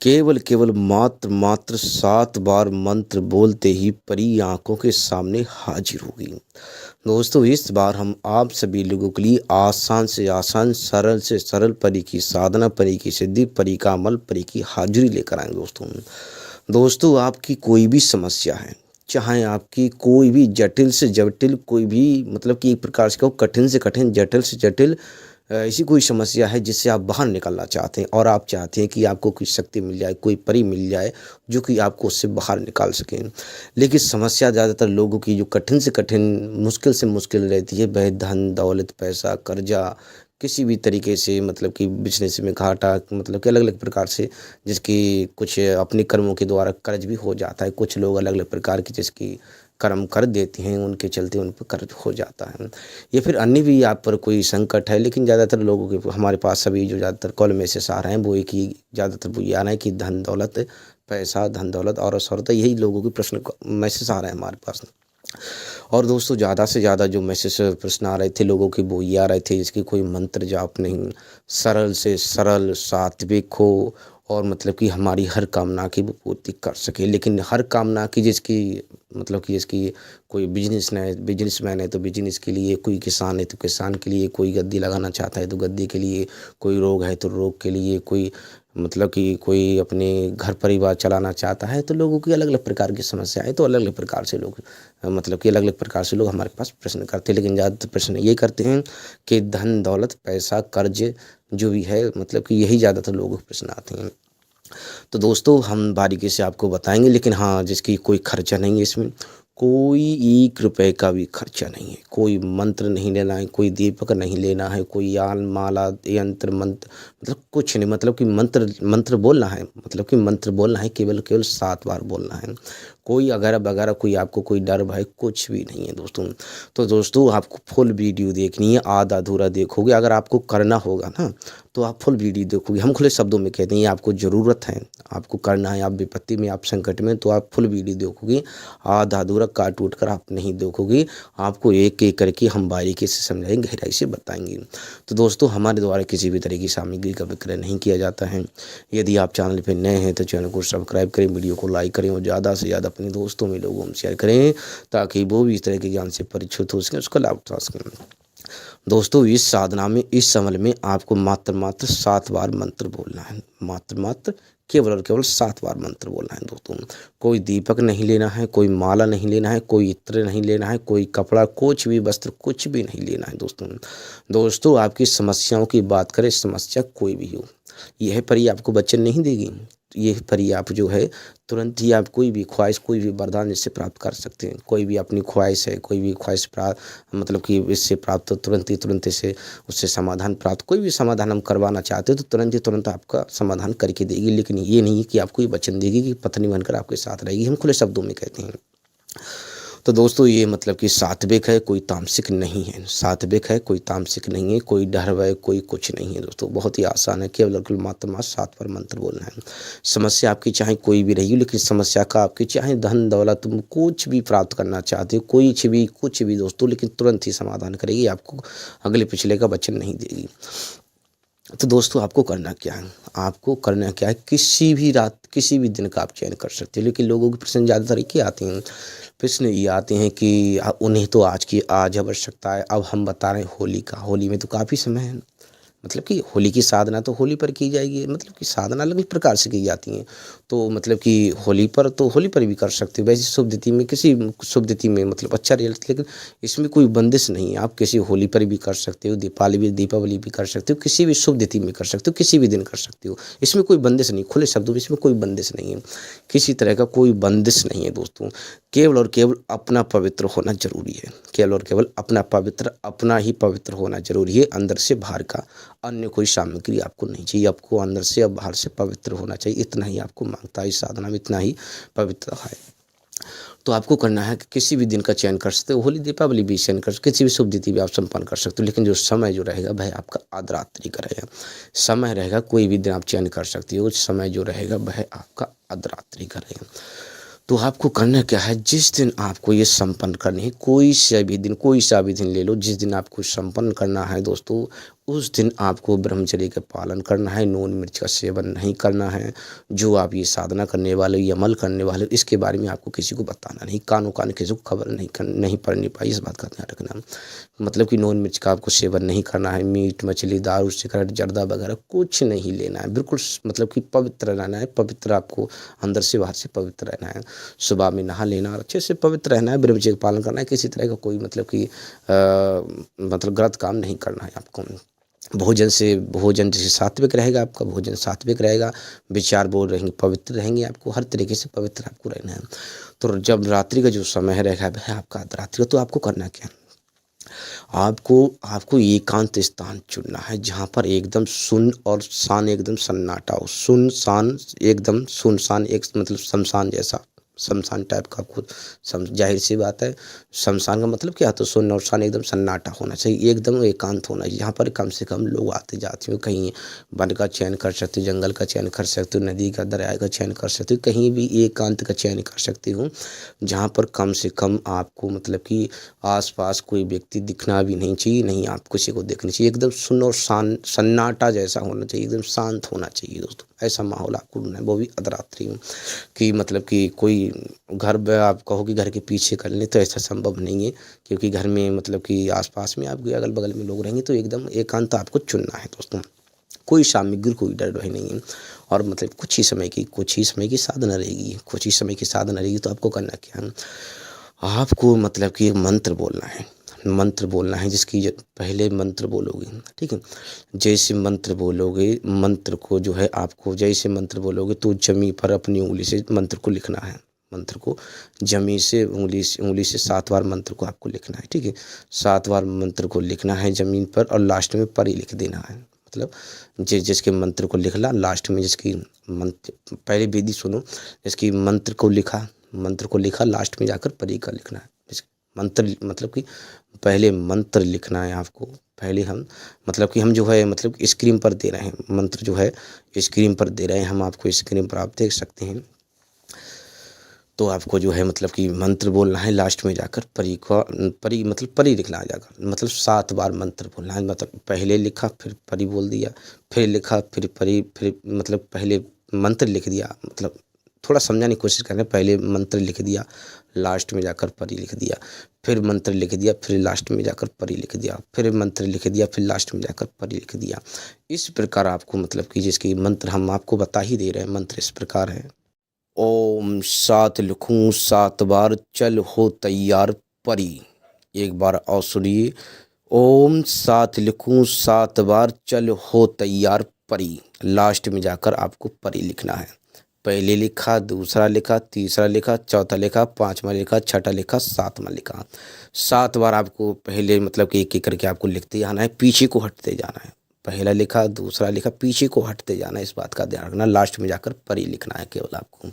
केवल मात्र 7 बार मंत्र बोलते ही परी आँखों के सामने हाजिर हो गई। दोस्तों, इस बार हम आप सभी लोगों के लिए आसान से आसान, सरल से सरल परी की साधना, परी की सिद्धि, परी का अमल, परी की हाजिरी लेकर आएंगे। दोस्तों, आपकी कोई भी समस्या है, चाहे आपकी कोई भी जटिल से जटिल, कोई भी मतलब कि एक प्रकार से कहो कठिन से कठिन, जटिल से जटिल ऐसी कोई समस्या है जिससे आप बाहर निकलना चाहते हैं और आप चाहते हैं कि आपको कोई शक्ति मिल जाए, कोई परी मिल जाए जो कि आपको उससे बाहर निकाल सकें। लेकिन समस्या ज़्यादातर लोगों की जो कठिन से कठिन, मुश्किल से मुश्किल रहती है, वह धन दौलत, पैसा, कर्जा, किसी भी तरीके से मतलब कि बिज़नेस में घाटा, मतलब कि अलग-अलग प्रकार से जिसकी कुछ अपने कर्मों के द्वारा कर्ज भी हो जाता है। कुछ लोग अलग-अलग प्रकार की जिसकी कर्म कर देते हैं, उनके चलते उन पर कर्ज हो जाता है। या फिर अन्य भी आप पर कोई संकट है, लेकिन ज़्यादातर लोगों के हमारे पास सभी जो ज़्यादातर कॉल मैसेज आ रहे हैं वो एक ही ज़्यादातर वो ये आ रहा है कि धन दौलत, पैसा, धन दौलत और शौहरत, यही लोगों के प्रश्न मैसेज आ रहे हैं हमारे पास। और दोस्तों, ज़्यादा से ज़्यादा जो मैसेज प्रश्न आ रहे थे लोगों के वो ये आ रहे थे जिसकी कोई मंत्र जाप नहीं, सरल से सरल, सात्विक हो और मतलब कि हमारी हर कामना की वो पूर्ति कर सके। लेकिन हर कामना की जिसकी मतलब कि जिसकी कोई बिजनेसमैन है तो बिजनेस के लिए, कोई किसान है तो किसान के लिए, कोई गद्दी लगाना चाहता है तो गद्दी के लिए, कोई रोग है तो रोग के लिए, कोई मतलब कि कोई अपने घर परिवार चलाना चाहता है, तो लोगों की अलग अलग प्रकार की समस्या है, तो अलग अलग प्रकार से लोग मतलब कि अलग अलग प्रकार से लोग हमारे पास प्रश्न करते हैं। लेकिन ज़्यादातर प्रश्न ये करते हैं कि धन दौलत, पैसा, कर्ज जो भी है, मतलब कि यही ज़्यादातर लोगों के प्रश्न आते हैं। तो दोस्तों, हम बारीकी से आपको बताएंगे, लेकिन हाँ, जिसकी कोई खर्चा नहीं है, इसमें कोई 1 रुपए का भी खर्चा नहीं है, कोई मंत्र नहीं लेना है, कोई दीपक नहीं लेना है, कोई यान माला यंत्र मंत्र मतलब कुछ नहीं, मतलब कि मंत्र बोलना है, मतलब कि मंत्र बोलना है, केवल 7 बार बोलना है। कोई अगर वगैरह कोई आपको कोई डर भय कुछ भी नहीं है दोस्तों। तो दोस्तों, आपको फुल वीडियो देखनी है, आधा अधूरा देखोगे, अगर आपको करना होगा ना तो आप फुल वीडियो देखोगे। हम खुले शब्दों में कहते हैं, ये आपको ज़रूरत है, आपको करना है, आप विपत्ति में, आप संकट में, तो आप फुल वीडियो देखोगे, आधा अधूरा काट उठ कर आप नहीं देखोगे। आपको एक एक करके हम बारीकी से समझाएंगे, गहराई से बताएंगे। तो दोस्तों, हमारे द्वारा किसी भी तरह की सामग्री का विक्रय नहीं किया जाता है। यदि आप चैनल पर नए हैं तो चैनल को सब्सक्राइब करें, वीडियो को लाइक करें और ज़्यादा से ज़्यादा अपने दोस्तों में, लोगों में शेयर करें, ताकि वो भी इस तरह के ज्ञान से परिचित हो सकें, उसका लाभ उठा सकें। दोस्तों, इस साधना में, इस अमल में आपको मात्र 7 बार मंत्र बोलना है, मात्र केवल और केवल 7 बार मंत्र बोलना है दोस्तों। कोई दीपक नहीं लेना है, कोई माला नहीं लेना है, कोई इत्र नहीं लेना है, कोई कपड़ा, कुछ भी वस्त्र कुछ भी नहीं लेना है दोस्तों, आपकी समस्याओं की बात करें, समस्या कोई भी हो, यह परी आपको वचन नहीं देगी। ये परी आप जो है तुरंत ही आप कोई भी ख्वाहिश, कोई भी वरदान इससे प्राप्त कर सकते हैं। कोई भी अपनी ख्वाहिश है, कोई भी ख्वाहिश प्राप्त मतलब कि इससे प्राप्त तुरंत इसे उससे समाधान प्राप्त, कोई भी समाधान हम करवाना चाहते हो तो तुरंत ही तुरंत आपका समाधान करके देगी। लेकिन ये नहीं कि आपको ये वचन देगी कि पत्नी बनकर आपके साथ रहेगी, हम खुले शब्दों में कहते हैं। तो दोस्तों, ये मतलब कि सात्विक है, कोई तामसिक नहीं है, सात्विक है, कोई तामसिक नहीं है, कोई डर भय कोई कुछ नहीं है दोस्तों। बहुत ही आसान है, केवल और केवल मात्र 7 बार मंत्र बोलना है। समस्या आपकी चाहे कोई भी रही हो, लेकिन समस्या का आपकी चाहे धन दौलत, तुम कुछ भी प्राप्त करना चाहते हो, कुछ भी दोस्तों, लेकिन तुरंत ही समाधान करेगी, आपको अगले पिछले का वचन नहीं देगी। तो दोस्तों, आपको करना क्या है, आपको करना क्या है, किसी भी रात, किसी भी दिन का आप चयन कर सकते हो। लेकिन लोगों के प्रश्न ज़्यादातर ये आते हैं, प्रश्न ये आते हैं कि उन्हें तो आज आवश्यकता है, अब हम बता रहे हैं होली का, होली में तो काफ़ी समय है, मतलब कि होली की साधना तो होली पर की जाएगी, मतलब कि साधना अलग अलग प्रकार से की जाती हैं। तो मतलब कि होली पर भी कर सकते हो, वैसे शुभ तिथि में, किसी शुभ तिथि में मतलब अच्छा रिजल्ट, लेकिन इसमें कोई बंदिश नहीं है। आप किसी होली पर भी कर सकते हो, दीपावली भी कर सकते हो, किसी भी शुभ तिथि में कर सकते हो, किसी भी दिन कर सकते हो, इसमें कोई बंदिश नहीं, खुले शब्दों में इसमें कोई बंदिश नहीं है, किसी तरह का कोई बंदिश नहीं है दोस्तों। केवल और केवल अपना पवित्र होना जरूरी है, केवल और केवल अपना ही पवित्र होना जरूरी है, अंदर से बाहर का अन्य कोई सामग्री आपको नहीं चाहिए। आपको अंदर से और बाहर से पवित्र होना चाहिए, इतना ही आपको मांगता है इस साधना में, इतना ही पवित्र है। तो आपको करना है कि किसी भी दिन का चयन कर सकते हो, होली दीपावली भी चयन कर सकते हो, किसी भी शुभ तिथि भी आप संपन्न कर सकते हो। लेकिन जो समय जो रहेगा वह आपका अर्धरात्रि का रहेगा, समय रहेगा, कोई भी दिन आप चयन कर सकते हो, समय जो रहेगा वह आपका अर्धरात्रि का रहेगा। तो आपको करना क्या है, जिस दिन आपको ये संपन्न करनी है, कोई सा भी दिन ले लो, जिस दिन आपको संपन्न करना है दोस्तों, उस दिन आपको ब्रह्मचर्य का पालन करना है, नून मिर्च का सेवन नहीं करना है। जो आप ये साधना करने वाले हो, ये अमल करने वाले हो, इसके बारे में आपको किसी को बताना नहीं, कानो कान किसी को खबर नहीं पड़नी पाई, इस बात का ध्यान रखना। मतलब कि नून मिर्च का आपको सेवन नहीं करना है, मीट मछली दारू सिगरेट जर्दा वगैरह कुछ नहीं लेना है, बिल्कुल मतलब कि पवित्र रहना है। पवित्र आपको अंदर से बाहर से पवित्र रहना है। सुबह में नहा लेना और अच्छे से पवित्र रहना है, ब्रह्मचर्य का पालन करना है। किसी तरह का कोई मतलब कि मतलब गलत काम नहीं करना है आपको। भोजन जैसे सात्विक रहेगा, आपका भोजन सात्विक रहेगा, विचार बोल रहेंगे पवित्र रहेंगे, आपको हर तरीके से पवित्र आपको रहना है। तो जब रात्रि का जो समय रहेगा वह आपका रात्रि का, तो आपको करना क्या, आपको एकांत स्थान चुनना है जहाँ पर एकदम सुन और शान, एकदम सन्नाटा हो, सुनसान एकदम सुनसान, एक मतलब शमशान जैसा, शमशान टाइप का आपको जाहिर सी बात है। शमशान का मतलब क्या है, तो सुन्न और शान एकदम सन्नाटा होना चाहिए, एकदम एकांत होना चाहिए, यहाँ पर कम से कम लोग आते जाते हो। कहीं वन का चयन कर सकते हो, जंगल का चयन कर सकते हो, नदी का दरिया का चयन कर सकते हो, कहीं भी एकांत का चयन कर सकते हो जहाँ पर कम से कम आपको मतलब कि आसपास कोई व्यक्ति दिखना भी नहीं चाहिए, नहीं आप किसी को देखना चाहिए, एकदम सुन्न और सन्नाटा जैसा होना चाहिए, एकदम शांत होना चाहिए दोस्तों। ऐसा माहौल आपको ढूंढना है, वो भी अर्धरात्रि में, कि मतलब कि कोई घर में आप कहो कि घर के पीछे कर लें तो ऐसा संभव नहीं है, क्योंकि घर में मतलब कि आसपास में आपके अगल बगल में लोग रहेंगे, तो एकदम एकांत आपको चुनना है दोस्तों। कोई सामग्री कोई डर वह नहीं है, और मतलब कुछ ही समय की साधना रहेगी, कुछ ही समय की साधना रहेगी। तो आपको करना क्या है, आपको मतलब कि एक मंत्र बोलना है, मंत्र बोलना है जिसकी पहले मंत्र बोलोगे, ठीक है। जैसे मंत्र बोलोगे, मंत्र को जो है आपको जैसे मंत्र बोलोगे तो जमीन पर अपनी उंगली से मंत्र को लिखना है, मंत्र को जमीन से उंगली से 7 बार मंत्र को आपको लिखना है, ठीक है। 7 बार मंत्र को लिखना है जमीन पर, और लास्ट में परी लिख देना है। मतलब जिसके मंत्र को लिखला, लास्ट में जिसकी मंत्र, पहले विधि सुनो, जिसकी मंत्र को लिखा लास्ट में जाकर परी का लिखना है। मंत्र मतलब कि पहले मंत्र लिखना है आपको, पहले हम मतलब कि हम जो है मतलब स्क्रीन पर दे रहे हैं, मंत्र जो है स्क्रीन पर दे रहे हैं हम आपको, स्क्रीन पर आप देख सकते हैं। तो आपको जो है मतलब कि मंत्र बोलना है, लास्ट में जाकर परी मतलब परी लिखना है जाकर, मतलब 7 बार मंत्र बोलना है। मतलब पहले लिखा फिर परी बोल दिया, फिर लिखा फिर परी, फिर मतलब पहले मंत्र लिख दिया, मतलब थोड़ा समझाने की कोशिश करें, पहले मंत्र लिख दिया, लास्ट में जाकर परी लिख दिया, फिर मंत्र लिख दिया, फिर लास्ट में जाकर परी लिख दिया, फिर मंत्र लिख दिया, फिर लास्ट में जाकर परी लिख दिया। इस प्रकार आपको मतलब कि जिसकी मंत्र हम आपको बता ही दे रहे हैं, मंत्र इस प्रकार है। ओम 7 लिखूं 7 बार चल हो तैयार परी। एक बार और सुनिए, ओम 7 लिखूं 7 बार चल हो तैयार परी, लास्ट में जाकर आपको परी लिखना है। पहले लिखा, दूसरा लिखा, तीसरा लिखा, चौथा लिखा, पांचवा लिखा, छठा लिखा, सातवां लिखा। 7 बार आपको पहले मतलब कि एक एक करके आपको लिखते जाना है, पीछे को हटते जाना है। पहला लिखा, दूसरा लिखा, पीछे को हटते जाना है, इस बात का ध्यान रखना। लास्ट में जाकर परी लिखना है केवल आपको।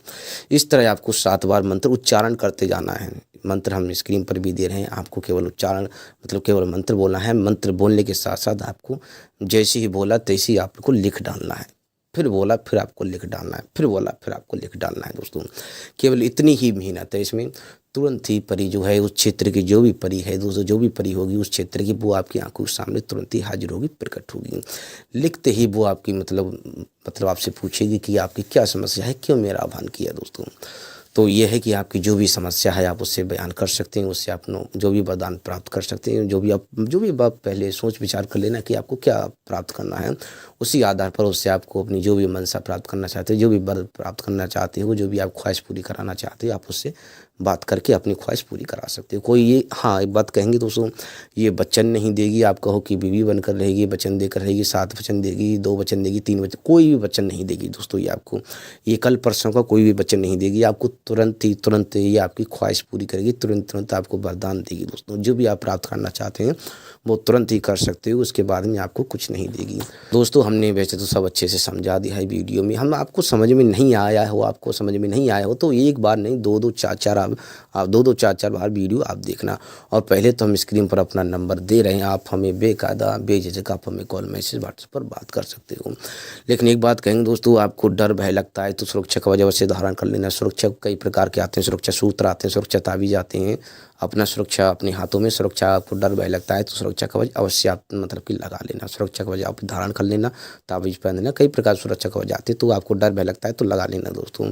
इस तरह आपको 7 बार मंत्र उच्चारण करते जाना है। मंत्र हम स्क्रीन पर भी दे रहे हैं, आपको केवल उच्चारण मतलब केवल मंत्र बोलना है। मंत्र बोलने के साथ साथ आपको जैसे ही बोला तैसे ही आपको लिख डालना है, फिर बोला फिर आपको लिख डालना है, फिर बोला फिर आपको लिख डालना है दोस्तों। केवल इतनी ही मेहनत है इसमें। तुरंत ही परी जो है उस क्षेत्र की जो भी परी है दोस्तों, जो भी परी होगी उस क्षेत्र की, वो आपकी आंखों के सामने तुरंत ही हाजिर होगी, प्रकट होगी। लिखते ही वो आपकी मतलब आपसे पूछेगी कि आपकी क्या समस्या है, क्यों मेरा आह्वान किया दोस्तों। तो ये है कि आपकी जो भी समस्या है आप उससे बयान कर सकते हैं, उससे आप जो भी वरदान प्राप्त कर सकते हैं। जो भी आप पहले सोच विचार कर लेना कि आपको क्या प्राप्त करना है, उसी आधार पर उससे आपको अपनी जो भी मनसा प्राप्त करना चाहते हो, जो भी वर प्राप्त करना चाहते हो, जो भी आप ख्वाहिश पूरी कराना चाहते हो, आप उससे बात करके अपनी ख्वाहिश पूरी करा सकते हो। कोई ये हाँ एक बात कहेंगे दोस्तों, ये वचन नहीं देगी, आप कहो कि बीवी बनकर रहेगी, वचन देकर रहेगी, 7 वचन देगी, 2 वचन देगी, 3 वचन, कोई भी वचन नहीं देगी दोस्तों। ये आपको ये कल परसों का कोई भी वचन नहीं देगी, आपको तुरंत ये आपकी ख्वाहिश पूरी करेगी, तुरंत आपको वरदान देगी दोस्तों। जो भी आप प्राप्त करना चाहते हैं वो तुरंत ही कर सकते हो, उसके बाद में आपको कुछ नहीं देगी दोस्तों। हमने वैसे तो सब अच्छे से समझा दिया है वीडियो में, हम आपको समझ में नहीं आया हो, आपको समझ में नहीं आया हो तो एक बार नहीं 2-2 4-4 आप 2-2 4-4 बार वीडियो आप देखना। और पहले तो हम स्क्रीन पर अपना नंबर दे रहे हैं, आप हमें बेकायदा बेझिझक आप हमें कॉल मैसेज व्हाट्सएप पर बात कर सकते हो। लेकिन एक बात कहेंगे दोस्तों, आपको डर भय लगता है तो सुरक्षा का वजह से धारण कर लेना। सुरक्षा कई प्रकार के आते हैं, सुरक्षा सूत्र आते हैं, सुरक्षा ताबीज़ आते हैं। अपना सुरक्षा अपने हाथों में, सुरक्षा आपको डर भय लगता है तो सुरक्षा कवच अवश्य आप मतलब कि लगा लेना, सुरक्षा कवच आप धारण कर लेना, ताबीज़ पहन लेना। कई प्रकार सुरक्षा कवच आते हैं तो आपको डर भय लगता है तो लगा लेना दोस्तों।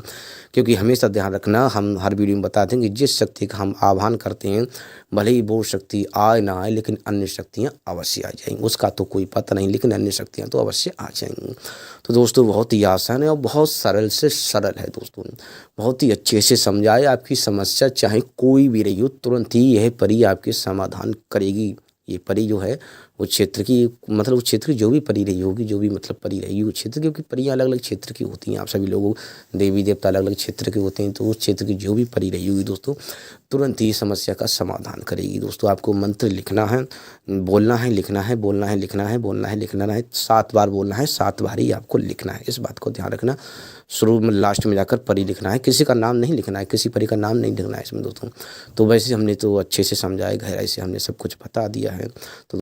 क्योंकि हमेशा ध्यान रखना, हम हर वीडियो में बताते हैं कि जिस शक्ति का हम आह्वान करते हैं, भले ही वो शक्ति आए ना आए, लेकिन अन्य शक्तियाँ अवश्य आ जाएंगी। उसका तो कोई पता नहीं, लेकिन अन्य शक्तियाँ तो अवश्य आ जाएंगी। तो दोस्तों बहुत ही आसान है और बहुत सरल से सरल है दोस्तों, बहुत ही अच्छे से समझाए। आपकी समस्या चाहे कोई भी रही हो, तुरंत ही यह परी आपके समाधान करेगी। ये परी जो है वो क्षेत्र की, मतलब उस क्षेत्र की जो भी परी रही होगी, जो भी मतलब परी रही वो क्षेत्र, क्योंकि परियां अलग अलग क्षेत्र की होती हैं। आप सभी लोगों, देवी देवता अलग अलग क्षेत्र के होते हैं, तो उस क्षेत्र की जो भी परी रही होगी दोस्तों, तुरंत ही समस्या का समाधान करेगी। दोस्तों आपको मंत्र लिखना है, बोलना है, लिखना है, बोलना है, लिखना है, बोलना है, लिखना है, 7 बार बोलना है, 7 बार ही आपको लिखना है। इस बात को ध्यान रखना। शुरू में लास्ट में जाकर परी लिखना है, किसी का नाम नहीं लिखना है, किसी परी का नाम नहीं लिखना है इसमें दोस्तों। तो वैसे हमने तो अच्छे से समझाया, गहराई से हमने सब कुछ बता दिया है। तो